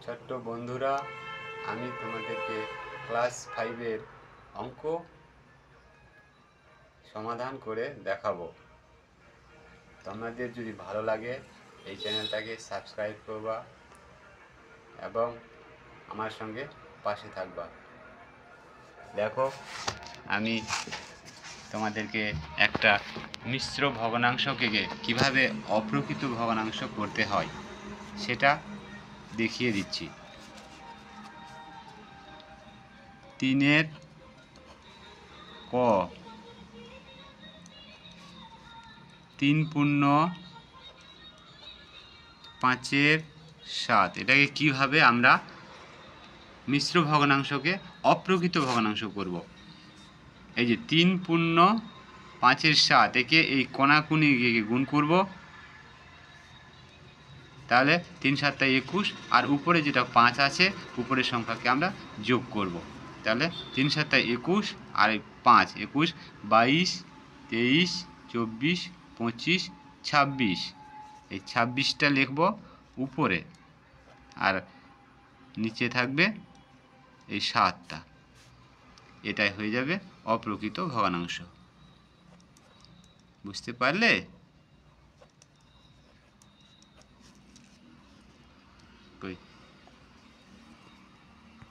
ছোট্ট বন্ধুরা, আমি তোমাদেরকে ক্লাস 5-এর অঙ্ক সমাধান করে দেখাবো। তোমাদের যদি ভালো লাগে এই চ্যানেলটাকে সাবস্ক্রাইব করবা এবং আমার সঙ্গে পাশে থাকবা। দেখো, আমি তোমাদেরকে একটা মিশ্র ভগ্নাংশকে কিভাবে অপ্রকৃত ভগ্নাংশ করতে হয় সেটা দেখিয়ে দিচ্ছি। 3 ক 3 পূর্ণ 5/7 এটাকে কিভাবে আমরা মিশ্র ভগ্নাংশকে অপ্রকৃত ভগ্নাংশ করব। এই যে 3 পূর্ণ 5/7 একে এই কোণাকুনি গুণ করব, তাহলে 3 × 7 = 21, আর উপরে যেটা 5 আছে উপরের সংখ্যাকে আমরা যোগ করব। তাহলে 3 × 7 = 21 আর 5 21 22 23 24 25 26। এই 26টা লিখব উপরে, আর নিচে থাকবে এই 7টা। এটাই হয়ে যাবে অপ্রকৃত ভগ্নাংশ। বুঝতে পারলে?